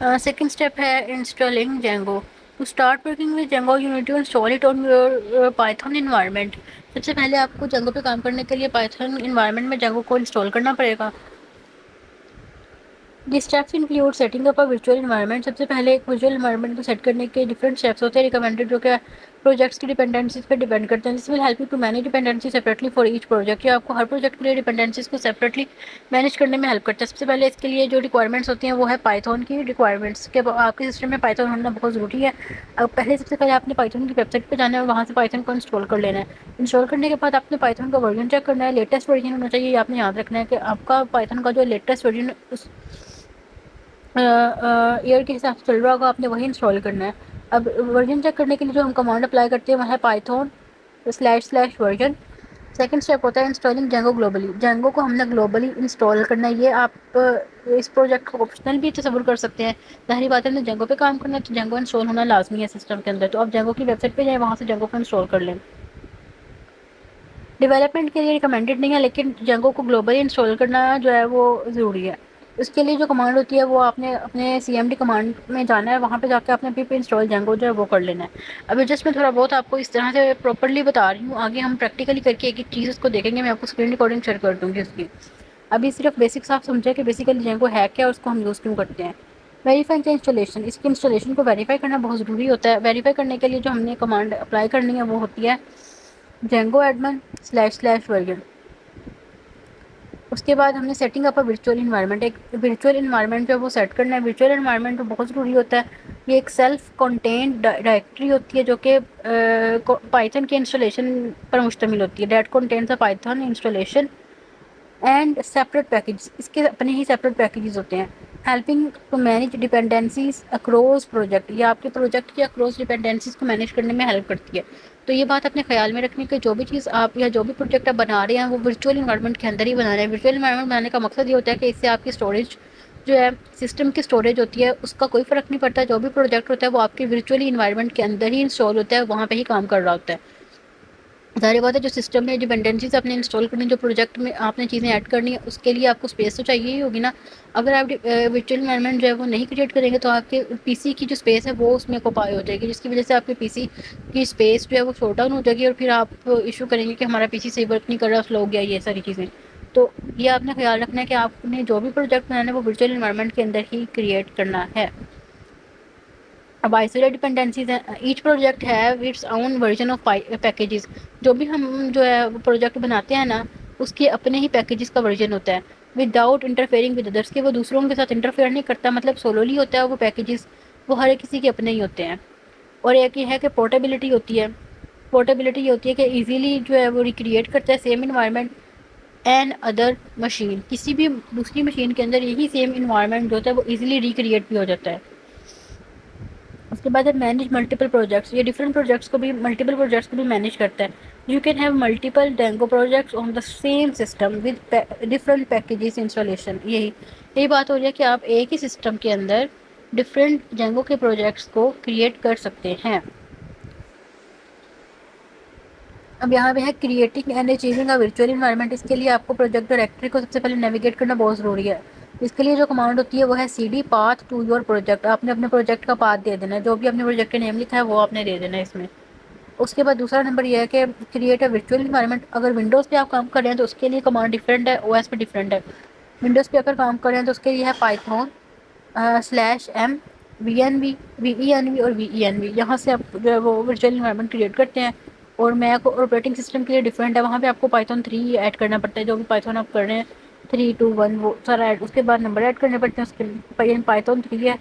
Second step ہے installing Django. To start working with Django, you need to install it on your Python environment. سب سے پہلے آپ کو Django پہ کام کرنے کے لیے Python environment میں Django کو انسٹال کرنا پڑے گا. The steps include setting up a virtual environment. سب سے پہلے ایک virtual environment کو سیٹ کرنے کے different steps ہوتے ہیں recommended جو کہ پروجیکٹس کی ڈیپینڈنسیز پہ ڈیپینڈ کرتے ہیں. This will help you to manage dependencies separately for each project. یہ آپ کو ہر پروجیکٹ کے لیے ڈیپینڈنسیز کو سیپریٹلی مینیج کرنے میں ہیلپ کرتا ہے. سب سے پہلے اس کے لیے جو ریکوائرمنٹس ہوتی ہیں وہ ہے پائتھون کی ریکوائرمنٹس کہ آپ کے سسٹم میں پائتھون ہونا بہت ضروری ہے. اب پہلے سب سے پہلے آپ نے پائتھون کی ویب سائٹ پہ جانا ہے اور وہاں سے پائتھون کو انسٹال کر لینا ہے. انسٹال کرنے کے بعد آپ نے پائتھون کا ورژن چیک کرنا ہے. لیٹسٹ ورژن ہونا چاہیے. آپ نے یاد رکھنا ہے کہ آپ کا پائتھون کا جو لیٹسٹ ورژن اس ایئر کے حساب سے چل رہا ہوگا آپ نے وہی انسٹال کرنا ہے. اب ورژن چیک کرنے کے لیے جو ہم کمانڈ اپلائی کرتے ہیں وہ ہے python//version. سیکنڈ اسٹیپ ہوتا ہے انسٹالنگ جینگو گلوبلی. جینگو کو ہم نے گلوبلی انسٹال کرنا ہے. یہ آپ اس پروجیکٹ کو آپشنل بھی تصور کر سکتے ہیں. ظاہری بات ہے جینگو پہ کام کرنا ہے تو جینگو انسٹال ہونا لازمی ہے سسٹم کے اندر. تو آپ جینگو کی ویب سائٹ پہ جائیں وہاں سے جینگو کو انسٹال کر لیں. ڈیولپمنٹ کے لیے ریکمینڈڈ نہیں ہے لیکن جینگو کو گلوبلی انسٹال کرنا جو ہے وہ ضروری ہے. اس کے لیے جو کمانڈ ہوتی ہے وہ آپ نے اپنے CMD کمانڈ میں جانا ہے. وہاں پہ جا کے آپ نے pip انسٹال جینگو جو ہے وہ کر لینا ہے. ابھی جسٹ میں تھوڑا بہت آپ کو اس طرح سے پراپرلی بتا رہی ہوں. آگے ہم پریکٹیکلی کر کے ایک ایک چیز اس کو دیکھیں گے. میں آپ کو اسکرین ریکارڈنگ شیئر کر دوں گی اس کی. ابھی صرف بیسکس آپ سمجھیں کہ بیسیکلی جینگو ہے کیا اور اس کو ہم یوز کیوں کرتے ہیں. ویریفائی کا انسٹالیشن. اس کی انسٹالیشن کو ویریفائی کرنا بہت ضروری ہوتا ہے. ویریفائی کرنے کے لیے جو ہم نے کمانڈ اپلائی کرنی ہے وہ ہوتی ہے جینگو admin//version. اس کے بعد ہم نے سیٹنگ اپ ورچوئل انوائرمنٹ. ایک ورچوئل انوائرمنٹ جو ہے وہ سیٹ کرنا ہے. ورچوئل انوائرمنٹ بہت ضروری ہوتا ہے. یہ ایک سیلف کنٹینڈ ڈائریکٹری ہوتی ہے جو کہ پائتھن کے انسٹالیشن پر مشتمل ہوتی ہے. That contains a Python installation and separate package. اس کے اپنے ہی سیپریٹ پیکیجز ہوتے ہیں. Helping to manage dependencies across project. یہ آپ کے پروجیکٹ کی اکراس ڈیپینڈنسیز کو مینیج کرنے میں ہیلپ کرتی ہے. تو یہ بات اپنے خیال میں رکھنی کہ جو بھی چیز آپ یا جو بھی پروجیکٹ آپ بنا رہے ہیں وہ ورچوئل انوائرمنٹ کے اندر ہی بنا رہے ہیں. ورچوئل انوائرمنٹ بنانے کا مقصد یہ ہوتا ہے کہ اس سے آپ کی اسٹوریج جو ہے سسٹم کی اسٹوریج ہوتی ہے اس کا کوئی فرق نہیں پڑتا. جو بھی پروجیکٹ ہوتا ہے وہ آپ کے ورچوئلی انوائرمنٹ کے اندر ہی انسٹال ہوتا ہے. وہاں پہ ہی کام کر رہا ہوتا ہے. ظاہر بات ہے جو سسٹم میں ڈیپینڈنسیز آپ نے انسٹال کرنی جو پروجیکٹ میں آپ نے چیزیں ایڈ کرنی ہے اس کے لیے آپ کو اسپیس تو چاہیے ہی ہوگی نا. اگر آپ ورچوئل انوائرمنٹ جو ہے وہ نہیں کریٹ کریں گے تو آپ کے PC کی جو اسپیس ہے وہ اس میں اوکوپائی ہو جائے گی جس کی وجہ سے آپ کے PC کی اسپیس جو ہے وہ شارٹ ڈاؤن ہو جائے گی اور پھر آپ ایشو کریں گے کہ ہمارا PC صحیح ورک نہیں کر رہا سلو ہو گیا. یہ ساری چیزیں تو یہ آپ نے خیال رکھنا ہے کہ آپ نے جو بھی پروجیکٹ بنانا ہے وہ ورچوئل انوائرمنٹ کے اندر ہی کریٹ کرنا ہے. اب آئسولیٹ ڈیپینڈنسیز ہیں. Each project have its own version of packages. جو بھی ہم جو ہے پروجیکٹ بناتے ہیں نا اس کے اپنے ہی پیکیجز کا ورژن ہوتا ہے. وداؤٹ انٹرفیئرنگ ود ادرس کہ وہ دوسروں کے ساتھ انٹرفیئر نہیں کرتا. مطلب سولولی ہوتا ہے وہ پیکیجز. وہ ہر کسی کے اپنے ہی ہوتے ہیں. اور ایک یہ ہے کہ پورٹیبلٹی ہوتی ہے. پورٹیبلٹی یہ ہوتی ہے کہ ایزیلی جو ہے وہ ریکریٹ کرتا ہے same environment and other machine. کسی بھی دوسری مشین کے اندر یہی سیم انوائرمنٹ جو ہوتا ہے وہ ایزیلی ریکریٹ بھی ہو جاتا ہے. اس کے بعد ہے مینیج ملٹیپل پروجیکٹس. یہ ڈفرنٹ پروجیکٹس کو بھی ملٹیپل پروجیکٹس کو بھی مینیج کرتا ہے. You can have multiple Django projects on the same system with different packages installation. یہی بات ہو رہی ہے کہ آپ ایک ہی سسٹم کے اندر ڈفرینٹ Django کے پروجیکٹس کو کریٹ کر سکتے ہیں. اب یہاں پہ ہے creating and achieving a virtual environment. اس کے لیے آپ کو پروجیکٹ ڈائریکٹری کو سب سے پہلے نیویگیٹ کرنا بہت ضروری ہے. اس کے لیے جو کمانڈ ہوتی ہے وہ ہے CD path to your project. آپ نے اپنے پروجیکٹ کا پاتھ دے دینا ہے. جو بھی اپنے پروجیکٹ کا نیم لکھا ہے وہ آپ نے دے دینا ہے اس میں. اس کے بعد دوسرا نمبر یہ ہے کہ کریٹ اے ورچوئل انوائرمنٹ. اگر ونڈوز پہ آپ کام کر رہے ہیں تو اس کے لیے کمانڈ ڈفرینٹ ہے. OS پہ ڈفرینٹ ہے. ونڈوز پہ اگر کام کر رہے ہیں تو اس کے لیے ہے python/m venv اور venv. یہاں سے آپ جو ہے وہ ورچوئل انوائرمنٹ کریٹ کرتے ہیں. اور میک اور آپریٹنگ سسٹم کے لیے ڈفرینٹ ہے. وہاں پہ آپ کو Python 3 ایڈ کرنا پڑتا ہے. جو بھی Python آپ کر رہے ہیں 3 2 1 وہ سارا ایڈ. اس کے بعد نمبر ایڈ کرنے پڑتے ہیں. اس کے Python 3 ہے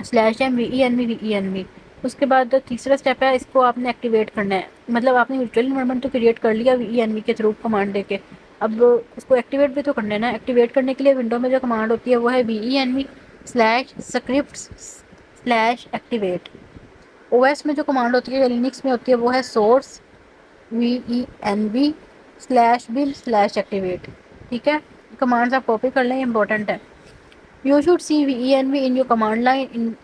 /m venv. اس کے بعد تیسرا اسٹیپ ہے اس کو آپ نے ایکٹیویٹ کرنا ہے. مطلب آپ نے ورچوئل انوائرمنٹ تو کریٹ کر لیا venv کے تھرو کمانڈ دے کے. اب اس کو ایکٹیویٹ بھی تو کرنا ہے نا. ایکٹیویٹ کرنے کے لیے ونڈو میں جو کمانڈ ہوتی ہے وہ ہے venv/scripts/activate. OS میں جو کمانڈ ہوتی ہے یا لینکس میں ہوتی ہے وہ ہے source venv/bin/activate. ٹھیک ہے. کمانڈز آپ کاپی کر لیں امپورٹنٹ ہے. You should see venv in your command line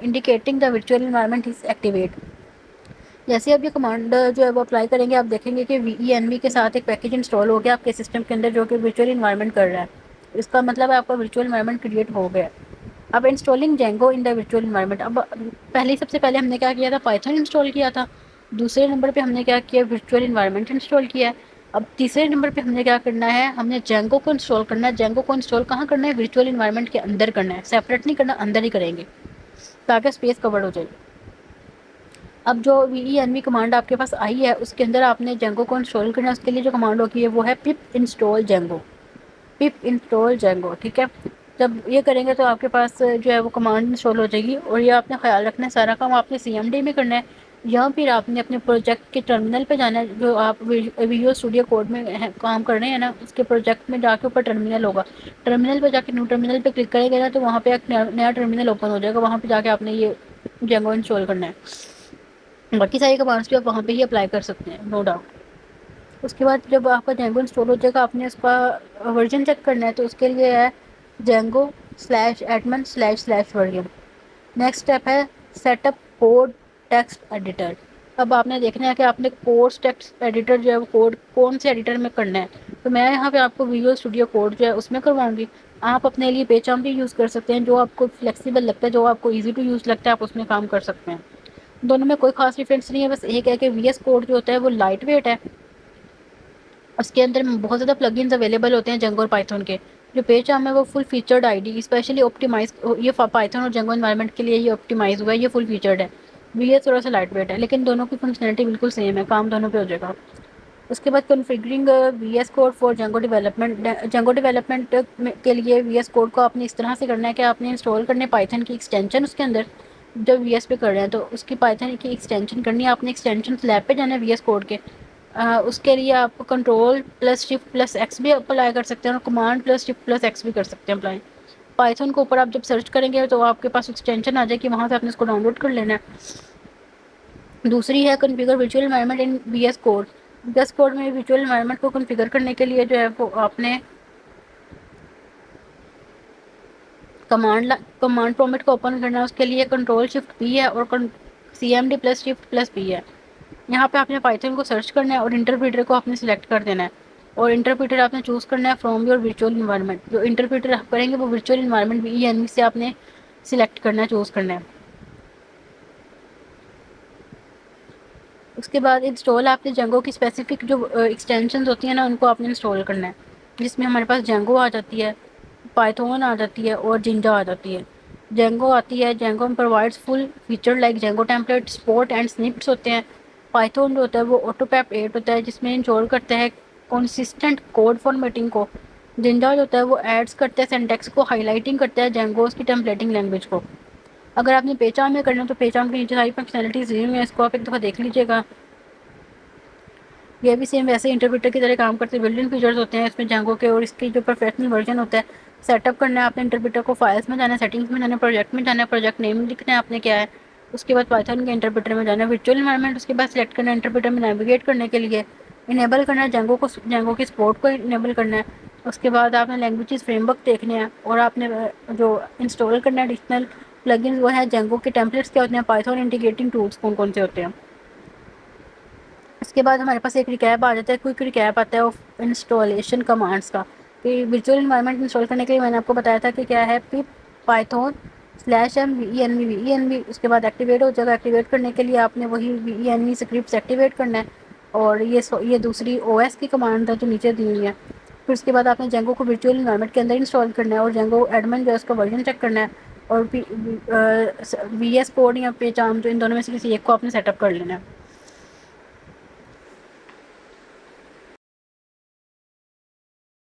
indicating the virtual environment is activate. جیسے اب یہ کمانڈ جو ہے وہ اپلائی کریں گے آپ دیکھیں گے کہ venv کے ساتھ ایک پیکیج انسٹال ہو گیا آپ کے سسٹم کے اندر جو کہ ورچوئل انوائرمنٹ کر رہا ہے. اس کا مطلب ہے آپ کا ورچوئل انوائرمنٹ کریٹ ہو گیا. اب installing Django in the virtual environment. اب سب سے پہلے ہم نے کیا کیا تھا؟ پائتھن انسٹال کیا تھا. دوسرے نمبر پہ ہم نے کیا کیا؟ ورچوئل انوائرمنٹ انسٹال کیا ہے. اب تیسرے نمبر پہ ہم نے کیا کرنا ہے؟ ہم نے جینگو کو انسٹال کرنا ہے. جینگو کو انسٹال کہاں کرنا ہے؟ ورچوئل انوائرمنٹ کے اندر کرنا ہے, سیپریٹ نہیں کرنا, اندر ہی کریں گے تاکہ اسپیس کور ہو جائے. اب جو وی ای این وی کمانڈ آپ کے پاس آئی ہے اس کے اندر آپ نے جینگو کو انسٹال کرنا ہے. اس کے لیے جو کمانڈ ہوتی ہے وہ ہے پپ انسٹال جینگو. پپ انسٹال جینگو, ٹھیک ہے. جب یہ کریں گے تو آپ کے پاس جو ہے وہ کمانڈ انسٹال ہو جائے گی. اور یہ آپ نے خیال رکھنا ہے سارا کام آپ نے سی ایم ڈی میں کرنا ہے, یا پھر آپ نے اپنے پروجیکٹ کے ٹرمینل پہ جانا ہے. جو آپ ویژول اسٹوڈیو کوڈ میں کام کر رہے ہیں نا, اس کے پروجیکٹ میں جا کے اوپر ٹرمینل ہوگا, ٹرمینل پہ جا کے نیو ٹرمینل پہ کلک کرے گا نا تو وہاں پہ ایک نیا ٹرمینل اوپن ہو جائے گا. وہاں پہ جا کے آپ نے یہ جینگو انسٹال کرنا ہے. باقی ساری کمانڈس بھی آپ وہاں پہ ہی اپلائی کر سکتے ہیں, نو ڈاؤٹ. اس کے بعد جب آپ کا جینگو انسٹال ہو جائے گا آپ نے اس کا ورژن چیک کرنا ہے. تو اس کے لیے ہے Django/admin//version. نیکسٹ اسٹیپ ہے set up code text editor. اب آپ نے دیکھنا ہے کہ آپ نے کوڈ ٹیکسٹ ایڈیٹر جو ہے وہ کوڈ کون سے ایڈیٹر میں کرنا ہے. تو میں یہاں پہ آپ کو ویژول اسٹوڈیو کوڈ جو ہے اس میں کرواؤں گی. آپ اپنے لیے پیچام بھی یوز کر سکتے ہیں, جو آپ کو فلیکسیبل لگتا ہے, جو آپ کو ایزی ٹو یوز لگتا ہے, آپ اس میں کام کر سکتے ہیں. دونوں میں کوئی خاص ڈفرینس نہیں ہے, بس ایک ہے کہ وی ایس کوڈ جو ہوتا ہے وہ لائٹ ویٹ ہے. اس کے اندر بہت زیادہ پلگنز اویلیبل ہوتے ہیں جینگو اور پائتھن کے. جو پیجام ہے وہ full featured I D especially optimise, یہ پائتھن اور جینگو انوائرمنٹ کے لیے یہ آپٹیمائز ہوا ہے, یہ فل فیچرڈ ہے. وی ایس تھوڑا سا لائٹ ویٹ ہے, لیکن دونوں کی فنکشنلٹی بالکل سیم ہے, کام دونوں پہ ہو جائے گا. اس کے بعد configuring V S code for Django development. Django development کے لیے وی ایس کوڈ کو آپ نے اس طرح سے کرنا ہے کہ آپ نے انسٹال کرنے پائتھن کی ایکسٹینشن اس کے اندر. جب وی ایس پہ کر رہے ہیں تو اس کی پائتھن کی ایکسٹینشن کرنی ہے. آپ نے ایکسٹینشن لیب پہ جانا ہے وی ایس کوڈ کے. اس کے لیے آپ Ctrl+Shift+X بھی اپلائی کر سکتے ہیں, اور Command+Shift+X بھی کر سکتے ہیں اپلائی. پائتھن کے اوپر آپ جب سرچ کریں گے تو آپ کے پاس ایکسٹینشن آ جائے گی, وہاں سے آپ نے اس کو ڈاؤن لوڈ کر لینا ہے. دوسری ہے configure virtual environment in V S code. V S code میں ورچوئل انوائرمنٹ کو کنفیگر کرنے کے لیے جو ہے وہ آپ نے کمانڈ پرومٹ کو اوپن کرنا ہے. اس کے لیے Ctrl+Shift+P ہے اور CMD+Shift+P ہے. یہاں پہ آپ نے پائتھن کو سرچ کرنا ہے اور انٹرپریٹر کو آپ نے سلیکٹ کر دینا ہے, اور انٹرپریٹر آپ نے چوز کرنا ہے فرام یور ورچوئل انوائرمنٹ. جو انٹرپریٹر آپ کریں گے وہ virtual environment V E N V سے آپ نے سلیکٹ کرنا ہے, چوز کرنا ہے. اس کے بعد انسٹال آپ نے جینگو کی اسپیسیفک جو ایکسٹینشنز ہوتی ہیں نا ان کو آپ نے انسٹال کرنا ہے, جس میں ہمارے پاس جینگو آ جاتی ہے, پائتھون آ جاتی ہے, اور جنجا آ جاتی ہے. جینگو آتی ہے, Django provides full feature like Django template support and snippets ہوتے ہیں. پائتھون جو ہوتا ہے وہ آٹوپیپ 8 ہوتا ہے, جس میں انشور کرتا ہے کنسسٹنٹ کوڈ فارمیٹنگ کو. جنجا جو ہوتا ہے وہ ایڈس کرتا ہے سینٹیکس کو, ہائی لائٹنگ کرتا ہے جینگوز کی ٹیمپلیٹنگ لینگویج کو. اگر آپ نے پیچام میں کرنا ہے تو پیچام کی نیچے ساری فنکشنلٹیز دی ہوئی ہیں, اس کو آپ ایک دفعہ دیکھ لیجیے گا. یہ بھی سیم ویسے انٹرپریٹر کی طرح کام کرتے ہیں. بلڈنگ فیچرز ہوتے ہیں اس میں جینگو کے, اور اس کی جو پروفیشنل ورژن ہوتا ہے. سیٹ اپ کرنا ہے آپ نے انٹرپریٹر کو, فائلس میں جانا ہے, سیٹنگس میں جانا ہے, پروجیکٹ میں جانا ہے, پروجیکٹ نیم لکھنا ہے آپ نے کیا ہے. اس کے بعد پائتھن کے انٹرپریٹر میں جانا ہے, ورچوئل انوائرمنٹ اس کے بعد سلیکٹ کرنا ہے, انٹرپریٹر میں نیویگیٹ کرنے کے لیے انیبل کرنا ہے جینگو کی سپورٹ کو انیبل کرنا ہے. اس کے بعد آپ نے لینگویجز فریم ورک دیکھنے ہیں, اور آپ نے جو انسٹال کرنا ہے ایڈیشنل پلگنز وہ ہے جینگو کے ٹیمپلیٹس کیا ہوتے ہیں, پائتھن انٹیگریٹنگ ٹولس کون کون سے ہوتے ہیں. اس کے بعد ہمارے پاس ایک ریکیپ آ جاتا ہے, کوئک ریکیپ آتا ہے انسٹالیشن کمانڈس کا. کہ ورچوئل انوائرمنٹ انسٹال کرنے کے لیے میں نے آپ کو بتایا تھا کہ کیا ہے پپ پائتھون/m وی ای این وی اس کے بعد ایکٹیویٹ ہو جائے گا. ایکٹیویٹ کرنے کے لیے آپ نے وہی وی ای این وی اسکرپٹس ایکٹیویٹ کرنا ہے, اور یہ دوسری او ایس کی کمانڈ ہے جو نیچے دی ہوئی ہے. پھر اس کے بعد آپ نے جینگو کو ورچوئل انوائرمنٹ کے اندر انسٹال کرنا ہے, اور جینگو ایڈمن جو ہے اس کا ورژن چیک کرنا ہے, اور وی ایس کوڈ یا پیجام جو ان دونوں میں سے کسی ایک کو آپ نے سیٹ اپ کر لینا ہے.